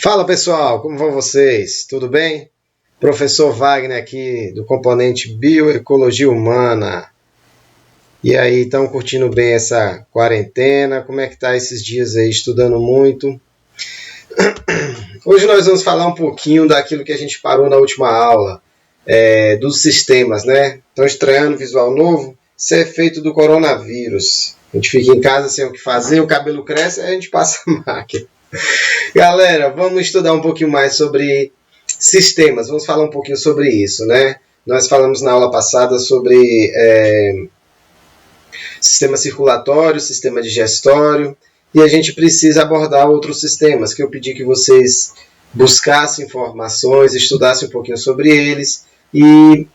Fala pessoal, como vão vocês? Tudo bem? Professor Wagner aqui do componente Bioecologia Humana. E aí, estão curtindo bem essa quarentena? Como é que tá esses dias aí, estudando muito? Hoje nós vamos falar um pouquinho daquilo que a gente parou na última aula, dos sistemas, né? Estão estreando visual novo? Isso é efeito do coronavírus. A gente fica em casa sem o que fazer, o cabelo cresce, aí a gente passa a máquina. Galera, vamos estudar um pouquinho mais sobre sistemas, vamos falar um pouquinho sobre isso, né? Nós falamos na aula passada sobre sistema circulatório, sistema digestório, e a gente precisa abordar outros sistemas, que eu pedi que vocês buscassem informações, estudassem um pouquinho sobre eles e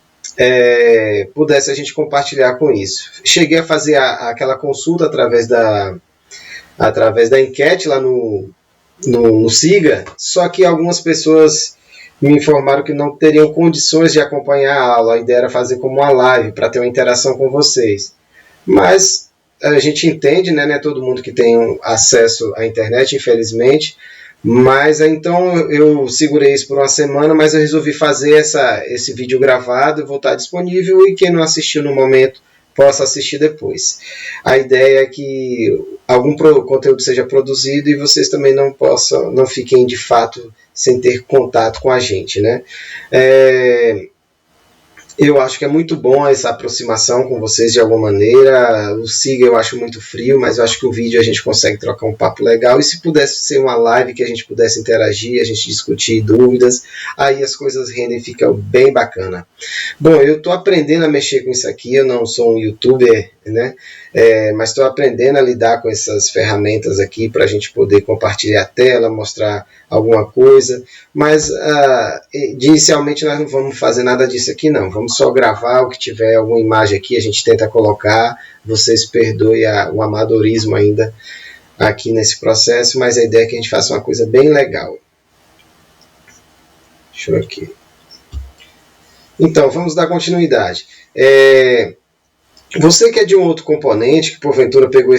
pudesse a gente compartilhar com isso. Cheguei a fazer aquela consulta através da enquete lá no SIGA, só que algumas pessoas me informaram que não teriam condições de acompanhar a aula. A ideia era fazer como uma live para ter uma interação com vocês. Mas a gente entende, né? Não é todo mundo que tem acesso à internet, infelizmente. Mas então eu segurei isso por uma semana, mas eu resolvi fazer esse vídeo gravado, vou estar disponível e quem não assistiu no momento possa assistir depois. A ideia é que algum conteúdo seja produzido e vocês também não fiquem de fato sem ter contato com a gente, né? Eu acho que é muito bom essa aproximação com vocês de alguma maneira. O SIGA eu acho muito frio, mas eu acho que o vídeo a gente consegue trocar um papo legal. E se pudesse ser uma live que a gente pudesse interagir, a gente discutir dúvidas, aí as coisas rendem e fica bem bacana. Bom, eu estou aprendendo a mexer com isso aqui, eu não sou um youtuber, né? Mas estou aprendendo a lidar com essas ferramentas aqui para a gente poder compartilhar a tela, mostrar alguma coisa, mas inicialmente nós não vamos fazer nada disso aqui não, vamos só gravar o que tiver, alguma imagem aqui, a gente tenta colocar, vocês perdoem o amadorismo ainda aqui nesse processo, mas a ideia é que a gente faça uma coisa bem legal. Deixa eu aqui. Então, vamos dar continuidade. Você que é de um outro componente, que porventura pegou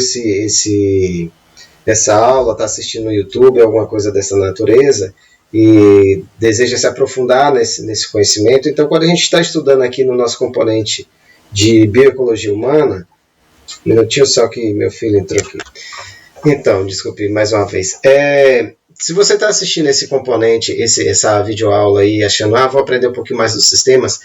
essa aula, está assistindo no YouTube, alguma coisa dessa natureza, e deseja se aprofundar nesse conhecimento, então quando a gente está estudando aqui no nosso componente de bioecologia humana, um minutinho só que meu filho entrou aqui. Então, desculpe mais uma vez. Se você está assistindo esse componente, essa videoaula aí, achando, vou aprender um pouquinho mais dos sistemas,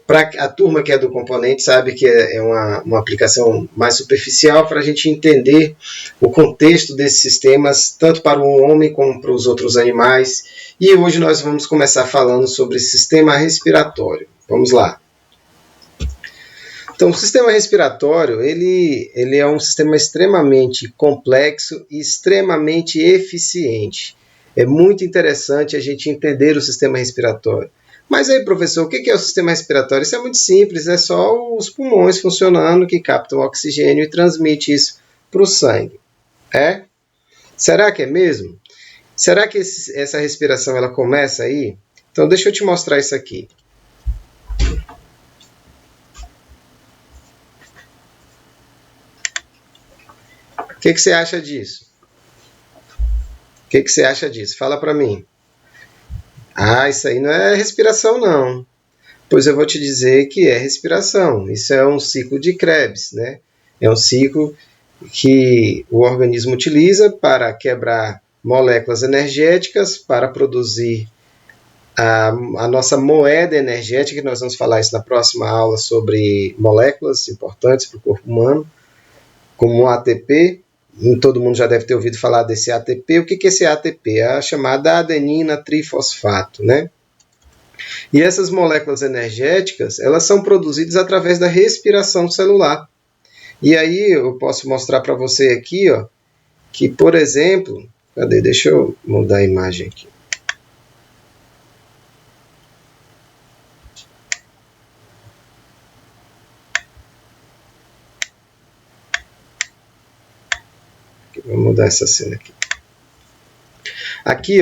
para a turma que é do componente sabe que é uma aplicação mais superficial para a gente entender o contexto desses sistemas, tanto para o homem como para os outros animais. E hoje nós vamos começar falando sobre sistema respiratório. Vamos lá. Então, o sistema respiratório, ele é um sistema extremamente complexo e extremamente eficiente. É muito interessante a gente entender o sistema respiratório. Mas aí, professor, o que é o sistema respiratório? Isso é muito simples, é só os pulmões funcionando que captam o oxigênio e transmitem isso para o sangue. Será que é mesmo? Será que essa respiração ela começa aí? Então, deixa eu te mostrar isso aqui. O que você acha disso? O que você acha disso? Fala para mim. Isso aí não é respiração, não. Pois eu vou te dizer que é respiração. Isso é um ciclo de Krebs, né? É um ciclo que o organismo utiliza para quebrar moléculas energéticas, para produzir a nossa moeda energética, que nós vamos falar isso na próxima aula sobre moléculas importantes para o corpo humano, como o ATP. Todo mundo já deve ter ouvido falar desse ATP. O que é esse ATP? É a chamada adenina trifosfato, né? E essas moléculas energéticas, elas são produzidas através da respiração celular. E aí eu posso mostrar para você aqui, que, por exemplo, deixa eu mudar a imagem aqui. Vou mudar essa cena aqui. Aqui,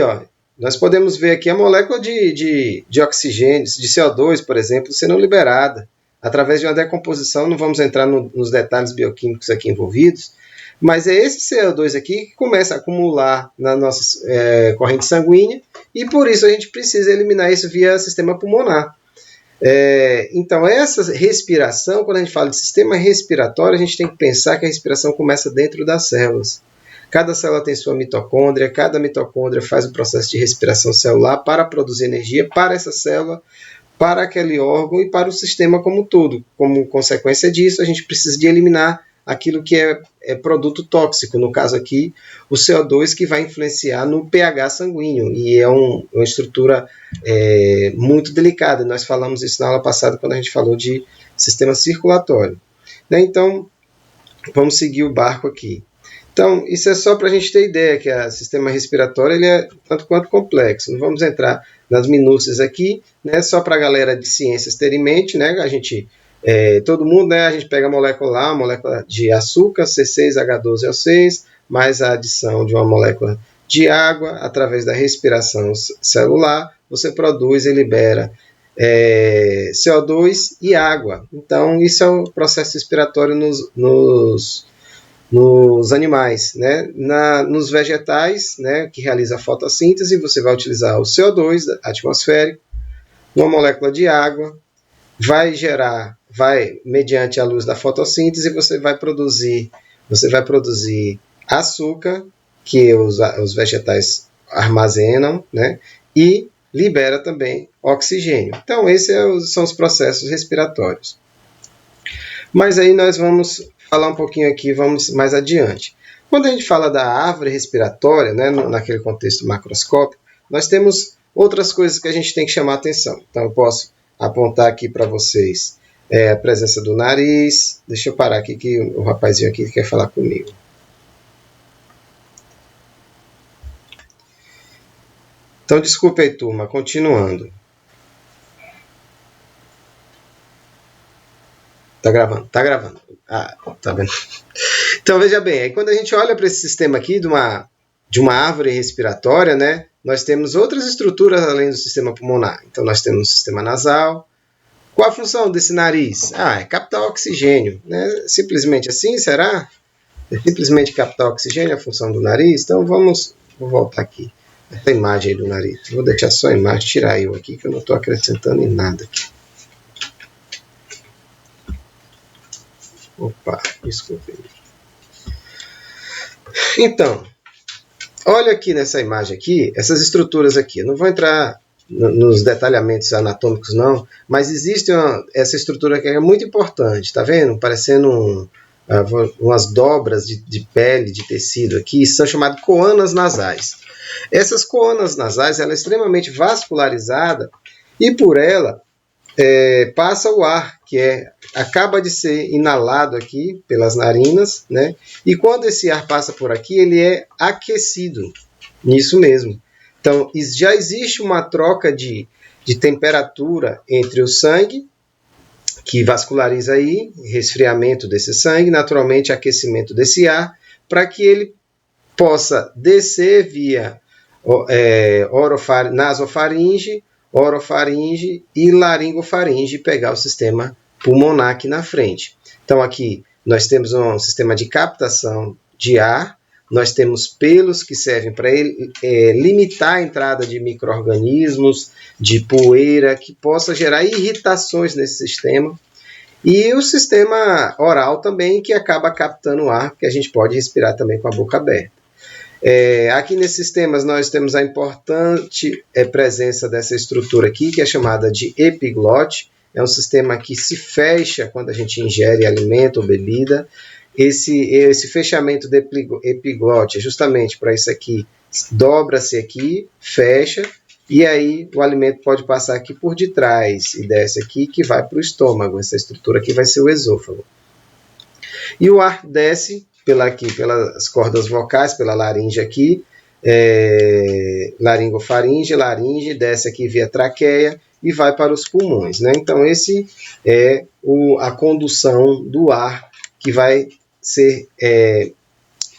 nós podemos ver aqui a molécula de oxigênio, de CO2, por exemplo, sendo liberada através de uma decomposição. Não vamos entrar nos detalhes bioquímicos aqui envolvidos, Mas é esse CO2 aqui que começa a acumular na nossa corrente sanguínea e por isso a gente precisa eliminar isso via sistema pulmonar. Então, essa respiração, quando a gente fala de sistema respiratório, a gente tem que pensar que a respiração começa dentro das células. Cada célula tem sua mitocôndria, cada mitocôndria faz o processo de respiração celular para produzir energia para essa célula, para aquele órgão e para o sistema como um todo. Como consequência disso, a gente precisa de eliminar aquilo que é produto tóxico, no caso aqui, o CO2, que vai influenciar no pH sanguíneo, e é uma estrutura muito delicada. Nós falamos isso na aula passada, quando a gente falou de sistema circulatório. Então, vamos seguir o barco aqui. Então, isso é só para a gente ter ideia que o sistema respiratório ele é tanto quanto complexo. Não vamos entrar nas minúcias aqui, né? Só para a galera de ciências ter em mente, né? A gente... todo mundo, né, a gente pega a molécula lá, uma molécula de açúcar, C6H12O6, mais a adição de uma molécula de água, através da respiração celular, você produz e libera CO2 e água. Então, isso é o processo respiratório nos animais. Né? Nos vegetais, né, que realiza a fotossíntese, você vai utilizar o CO2 atmosférico, uma molécula de água, mediante a luz da fotossíntese, você vai produzir açúcar, que os vegetais armazenam, né? E libera também oxigênio. Então, esses são os processos respiratórios. Mas aí nós vamos falar um pouquinho aqui, vamos mais adiante. Quando a gente fala da árvore respiratória, né, naquele contexto macroscópico, nós temos outras coisas que a gente tem que chamar a atenção. Então, eu posso apontar aqui para vocês a presença do nariz. Deixa eu parar aqui que o rapazinho aqui quer falar comigo. Então, desculpe aí, turma, continuando. Tá gravando, tá gravando. Ah, tá vendo? Então, veja bem, aí quando a gente olha para esse sistema aqui de uma árvore respiratória, né, nós temos outras estruturas além do sistema pulmonar. Então, nós temos o sistema nasal. Qual a função desse nariz? É captar oxigênio. Né? Simplesmente assim, será? É simplesmente captar oxigênio a função do nariz? Então, vou voltar aqui. Essa imagem aí do nariz. Vou deixar só a imagem, tirar eu aqui, que eu não estou acrescentando em nada aqui. Opa, desculpe. Então, olha aqui nessa imagem aqui, essas estruturas aqui. Eu não vou entrar nos detalhamentos anatômicos não, mas existe essa estrutura que é muito importante, tá vendo? Parecendo umas dobras de pele, de tecido aqui, são chamadas coanas nasais. Essas coanas nasais, ela é extremamente vascularizada e por ela passa o ar, que acaba de ser inalado aqui pelas narinas, né? E quando esse ar passa por aqui, ele é aquecido, isso mesmo. Então, já existe uma troca de temperatura entre o sangue, que vasculariza aí, resfriamento desse sangue, naturalmente aquecimento desse ar, para que ele possa descer via nasofaringe, orofaringe e laringofaringe e pegar o sistema pulmonar aqui na frente. Então, aqui nós temos um sistema de captação de ar, nós temos pelos que servem para limitar a entrada de micro-organismos, de poeira, que possa gerar irritações nesse sistema. E o sistema oral também, que acaba captando o ar, que a gente pode respirar também com a boca aberta. Aqui nesses sistemas nós temos a importante presença dessa estrutura aqui, que é chamada de epiglote. É um sistema que se fecha quando a gente ingere alimento ou bebida. Esse fechamento do epiglote é justamente para isso aqui, dobra-se aqui, fecha, e aí o alimento pode passar aqui por detrás e desce aqui, que vai para o estômago. Essa estrutura aqui vai ser o esôfago. E o ar desce pelas cordas vocais, pela laringe aqui, laringofaringe, laringe, desce aqui via traqueia e vai para os pulmões. Né? Então, esse é a condução do ar que vai ser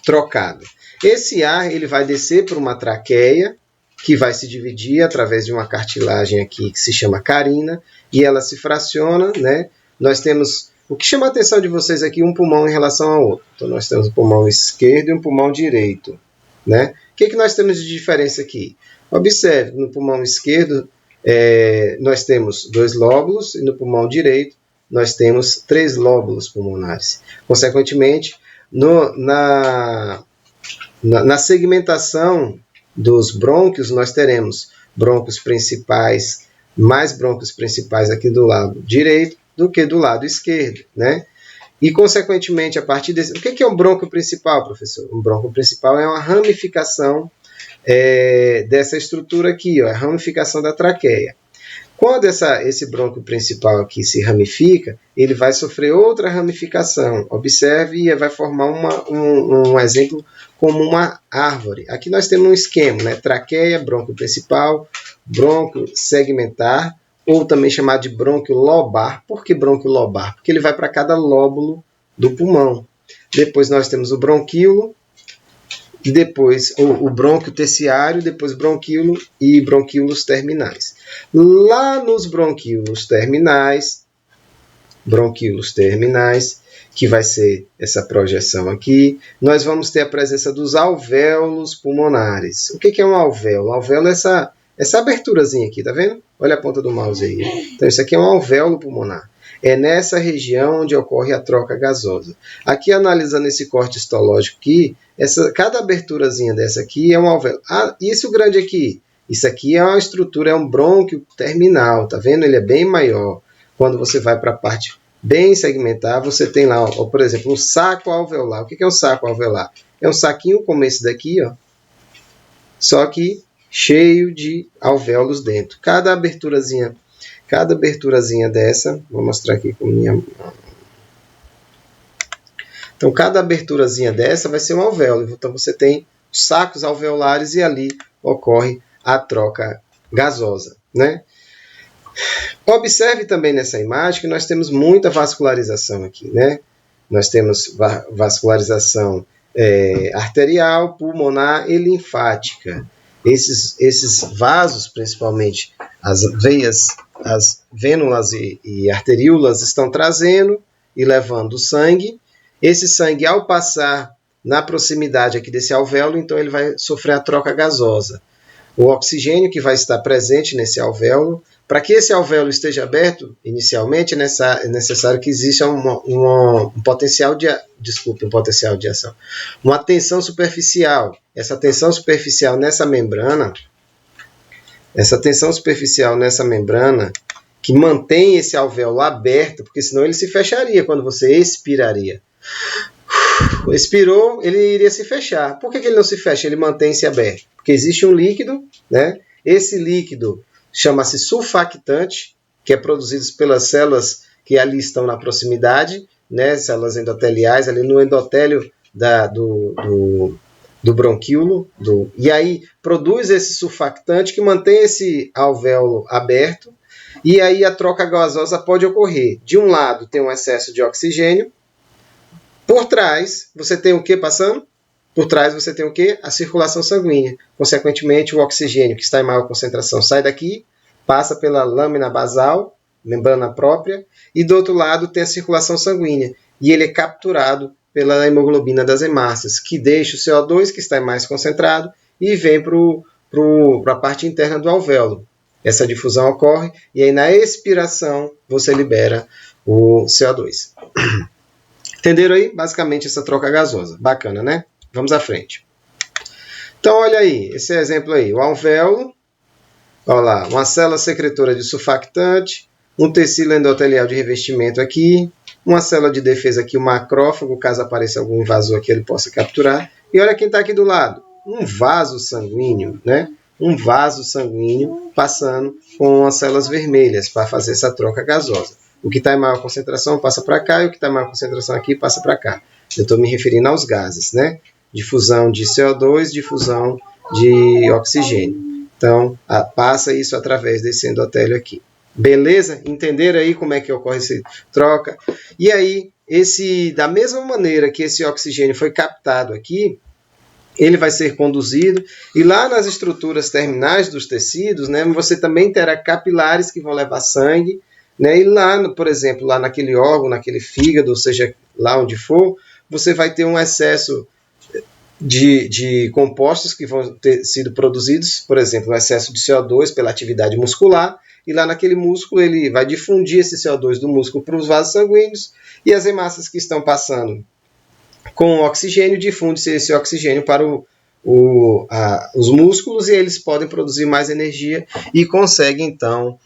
trocado. Esse ar ele vai descer por uma traqueia, que vai se dividir através de uma cartilagem aqui que se chama carina, e ela se fraciona, né? Nós temos O que chama a atenção de vocês aqui, um pulmão em relação ao outro. Então, nós temos um pulmão esquerdo e um pulmão direito, né? O que nós temos de diferença aqui? Observe, no pulmão esquerdo, nós temos 2 lóbulos, e no pulmão direito, nós temos 3 lóbulos pulmonares. Consequentemente, na segmentação dos brônquios, nós teremos brônquios principais, mais brônquios principais aqui do lado direito do que do lado esquerdo, né? E, consequentemente, a partir desse... O que é um brônquio principal, professor? Um brônquio principal é uma ramificação dessa estrutura aqui, ó, a ramificação da traqueia. Quando esse brônquio principal aqui se ramifica, ele vai sofrer outra ramificação. Observe e vai formar um exemplo como uma árvore. Aqui nós temos um esquema, né? Traqueia, brônquio principal, brônquio segmentar, ou também chamado de brônquio lobar. Por que brônquio lobar? Porque ele vai para cada lóbulo do pulmão. Depois nós temos o bronquíolo, e depois o brônquio terciário, depois bronquíolo e bronquíolos terminais. Lá nos bronquíolos terminais, que vai ser essa projeção aqui, nós vamos ter a presença dos alvéolos pulmonares. O que é um alvéolo? O alvéolo é essa aberturazinha aqui, tá vendo? Olha a ponta do mouse aí. Então, isso aqui é um alvéolo pulmonar. É nessa região onde ocorre a troca gasosa. Aqui, analisando esse corte histológico aqui, cada aberturazinha dessa aqui é um alvéolo. Isso grande aqui, isso aqui é uma estrutura, é um brônquio terminal, tá vendo? Ele é bem maior. Quando você vai para a parte bem segmentar, você tem lá, ó, por exemplo, um saco alveolar. O que é um saco alveolar? É um saquinho como esse daqui, ó, só que cheio de alvéolos dentro. Cada aberturazinha dessa, vou mostrar aqui com minha mão. Então, cada aberturazinha dessa vai ser um alvéolo. Então, você tem sacos alveolares e ali ocorre a troca gasosa, né? Observe também nessa imagem que nós temos muita vascularização aqui, né? Nós temos vascularização arterial, pulmonar e linfática. Esses vasos, principalmente as veias, as vênulas e arteríolas, estão trazendo e levando o sangue. Esse sangue, ao passar na proximidade aqui desse alvéolo, então ele vai sofrer a troca gasosa. O oxigênio que vai estar presente nesse alvéolo, para que esse alvéolo esteja aberto, inicialmente, é necessário que exista um potencial de ação. Uma tensão superficial. Essa tensão superficial nessa membrana, que mantém esse alvéolo aberto, porque senão ele se fecharia quando você expiraria. Expirou, ele iria se fechar. Por que ele não se fecha? Ele mantém-se aberto. Porque existe um líquido, né? Esse líquido chama-se sulfactante, que é produzido pelas células que ali estão na proximidade, né? Células endoteliais, ali no endotélio do bronquíolo. E aí produz esse sulfactante que mantém esse alvéolo aberto. E aí a troca gasosa pode ocorrer. De um lado tem um excesso de oxigênio. Por trás, você tem o que passando? Por trás você tem o que? A circulação sanguínea. Consequentemente, o oxigênio que está em maior concentração sai daqui, passa pela lâmina basal, membrana própria, e do outro lado tem a circulação sanguínea. E ele é capturado pela hemoglobina das hemácias, que deixa o CO2, que está mais concentrado, e vem para a parte interna do alvéolo. Essa difusão ocorre, e aí na expiração você libera o CO2. Entenderam aí? Basicamente essa troca gasosa. Bacana, né? Vamos à frente. Então, olha aí, esse exemplo aí. O alvéolo, olha lá, uma célula secretora de sulfactante, um tecido endotelial de revestimento aqui, uma célula de defesa aqui, o macrófago, caso apareça algum invasor aqui, ele possa capturar. E olha quem está aqui do lado. Um vaso sanguíneo, né? Um vaso sanguíneo passando com as células vermelhas para fazer essa troca gasosa. O que está em maior concentração passa para cá e o que está em maior concentração aqui passa para cá. Eu estou me referindo aos gases, né? Difusão de CO2, difusão de oxigênio. Então, passa isso através desse endotélio aqui. Beleza? Entenderam aí como é que ocorre essa troca? E aí, da mesma maneira que esse oxigênio foi captado aqui, ele vai ser conduzido, e lá nas estruturas terminais dos tecidos, né, você também terá capilares que vão levar sangue, né? E lá, por exemplo, lá naquele órgão, naquele fígado, ou seja, lá onde for, você vai ter um excesso de compostos que vão ter sido produzidos, por exemplo, o excesso de CO2 pela atividade muscular, e lá naquele músculo ele vai difundir esse CO2 do músculo para os vasos sanguíneos, e as hemácias que estão passando com o oxigênio, difunde-se esse oxigênio para os músculos, e eles podem produzir mais energia e conseguem, então,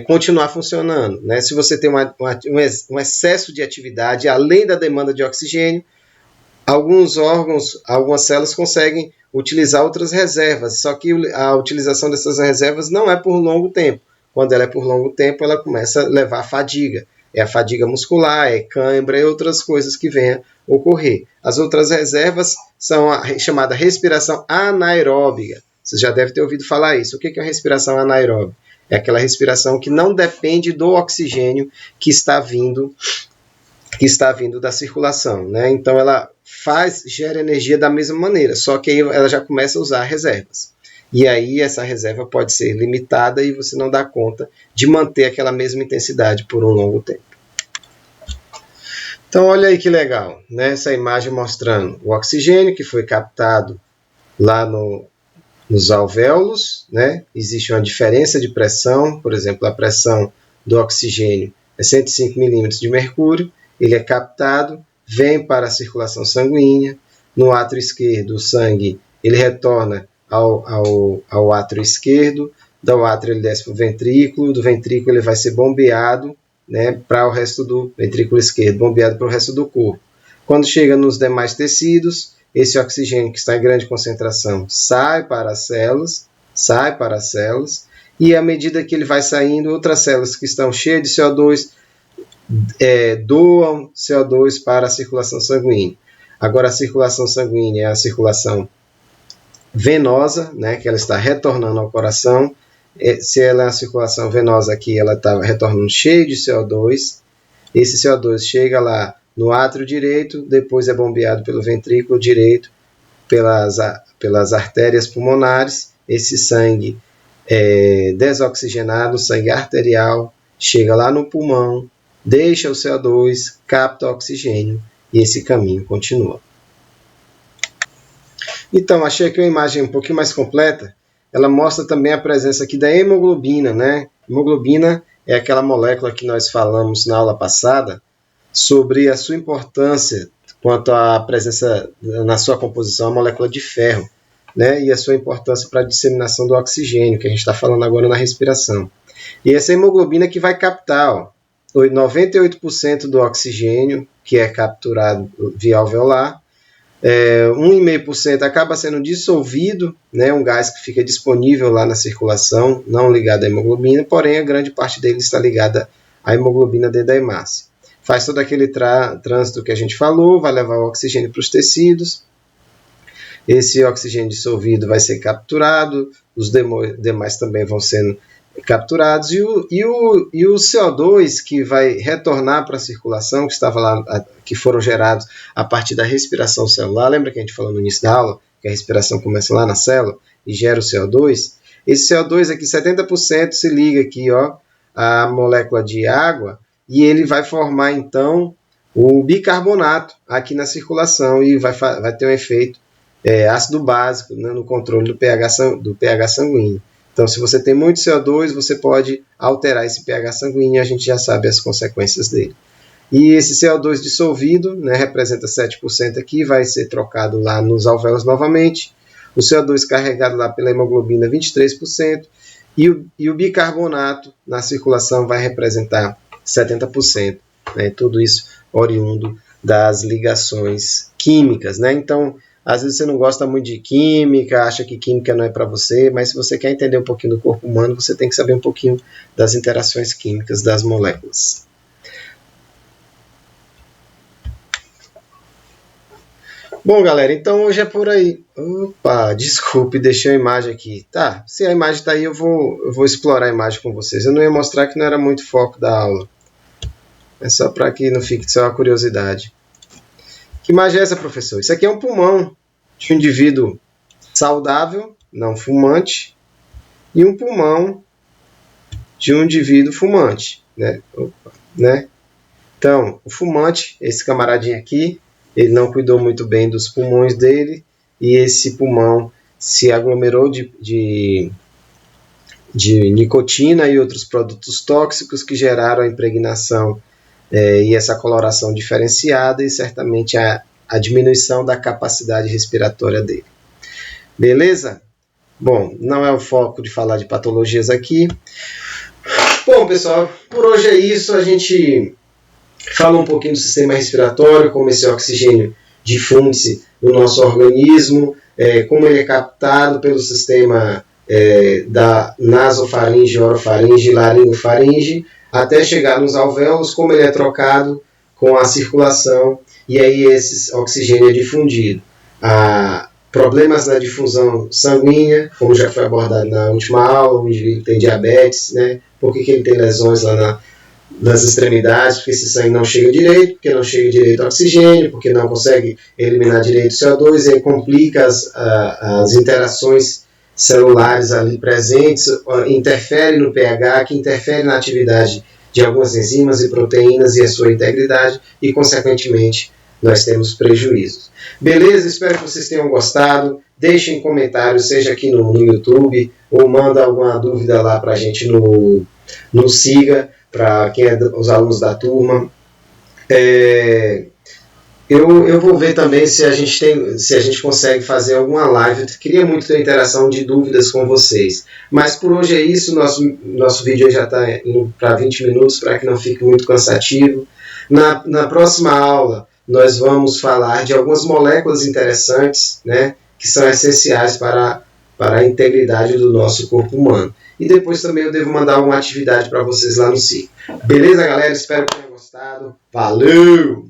continuar funcionando, né? Se você tem um excesso de atividade, além da demanda de oxigênio, alguns órgãos, algumas células conseguem utilizar outras reservas, só que a utilização dessas reservas não é por longo tempo. Quando ela é por longo tempo, ela começa a levar fadiga. É a fadiga muscular, é cãibra e outras coisas que venham ocorrer. As outras reservas são a chamada respiração anaeróbica. Você já deve ter ouvido falar isso. O que é a respiração anaeróbica? É aquela respiração que não depende do oxigênio que está vindo da circulação, né? Então ela gera energia da mesma maneira, só que aí ela já começa a usar reservas. E aí essa reserva pode ser limitada e você não dá conta de manter aquela mesma intensidade por um longo tempo. Então olha aí que legal, né? Essa imagem mostrando o oxigênio que foi captado lá nos alvéolos, né? Existe uma diferença de pressão, por exemplo, a pressão do oxigênio é 105 milímetros de mercúrio, ele é captado, vem para a circulação sanguínea, no átrio esquerdo o sangue ele retorna ao átrio esquerdo, do átrio ele desce para o ventrículo, do ventrículo ele vai ser bombeado, né, para o resto do ventrículo esquerdo, bombeado para o resto do corpo. Quando chega nos demais tecidos, esse oxigênio que está em grande concentração sai para as células, e à medida que ele vai saindo, outras células que estão cheias de CO2 doam CO2 para a circulação sanguínea. Agora, a circulação sanguínea é a circulação venosa, né, que ela está retornando ao coração. Se ela é a circulação venosa aqui, ela está retornando cheia de CO2. Esse CO2 chega lá no átrio direito, depois é bombeado pelo ventrículo direito, pelas artérias pulmonares. Esse sangue desoxigenado, sangue arterial, chega lá no pulmão, deixa o CO2, capta o oxigênio e esse caminho continua. Então, achei aqui uma imagem um pouquinho mais completa. Ela mostra também a presença aqui da hemoglobina, né? Hemoglobina é aquela molécula que nós falamos na aula passada sobre a sua importância quanto à presença na sua composição, a molécula de ferro, né? E a sua importância para a disseminação do oxigênio, que a gente está falando agora na respiração. E essa hemoglobina que vai captar 98% do oxigênio que é capturado via alveolar, 1,5% acaba sendo dissolvido, né, um gás que fica disponível lá na circulação, não ligado à hemoglobina, porém a grande parte dele está ligada à hemoglobina dentro da hemácia. Faz todo aquele trânsito que a gente falou, vai levar o oxigênio para os tecidos, esse oxigênio dissolvido vai ser capturado, os demais também vão sendo capturados, e o CO2 que vai retornar para a circulação, que estava lá, que foram gerados a partir da respiração celular. Lembra que a gente falou no início da aula que a respiração começa lá na célula e gera o CO2? Esse CO2 aqui, 70% se liga aqui, ó, à molécula de água, e ele vai formar então o bicarbonato aqui na circulação e vai ter um efeito ácido básico, né, no controle do pH sanguíneo. Então, se você tem muito CO2, você pode alterar esse pH sanguíneo e a gente já sabe as consequências dele. E esse CO2 dissolvido, né, representa 7% aqui, vai ser trocado lá nos alvéolos novamente. O CO2 carregado lá pela hemoglobina, 23%. E o bicarbonato na circulação vai representar 70%. Né, tudo isso oriundo das ligações químicas, né? Então, às vezes você não gosta muito de química, acha que química não é para você, mas se você quer entender um pouquinho do corpo humano, você tem que saber um pouquinho das interações químicas das moléculas. Bom, galera, então hoje é por aí. Opa, desculpe, deixei a imagem aqui. Tá, se a imagem está aí, eu vou explorar a imagem com vocês. Eu não ia mostrar que não era muito foco da aula. É só para que não fique só uma curiosidade. Que imagem é essa, professor? Isso aqui é um pulmão de um indivíduo saudável, não fumante, e um pulmão de um indivíduo fumante, né? Então, o fumante, esse camaradinho aqui, ele não cuidou muito bem dos pulmões dele, e esse pulmão se aglomerou de nicotina e outros produtos tóxicos que geraram a impregnação e essa coloração diferenciada e certamente a diminuição da capacidade respiratória dele. Beleza? Bom, não é o foco de falar de patologias aqui. Bom, pessoal, por hoje é isso. A gente fala um pouquinho do sistema respiratório, como esse oxigênio difunde-se no nosso organismo, como ele é captado pelo sistema da nasofaringe, orofaringe e laringofaringe, até chegar nos alvéolos, como ele é trocado com a circulação, e aí esse oxigênio é difundido. Problemas na difusão sanguínea, como já foi abordado na última aula, o indivíduo tem diabetes, né? Por que ele tem lesões lá nas extremidades? Porque esse sangue não chega direito, porque não chega direito ao oxigênio, porque não consegue eliminar direito o CO2, e aí complica as interações celulares ali presentes, interfere no pH, que interfere na atividade de algumas enzimas e proteínas e a sua integridade, e consequentemente nós temos prejuízos. Beleza? Espero que vocês tenham gostado. Deixem comentários, seja aqui no YouTube, ou manda alguma dúvida lá para a gente no Siga, para quem é os alunos da turma. Eu vou ver também se a gente consegue fazer alguma live. Eu queria muito ter interação de dúvidas com vocês. Mas por hoje é isso. Nosso vídeo já está indo para 20 minutos, para que não fique muito cansativo. Na próxima aula, nós vamos falar de algumas moléculas interessantes, né, que são essenciais para a integridade do nosso corpo humano. E depois também eu devo mandar uma atividade para vocês lá no SIG. Beleza, galera? Espero que tenham gostado. Valeu!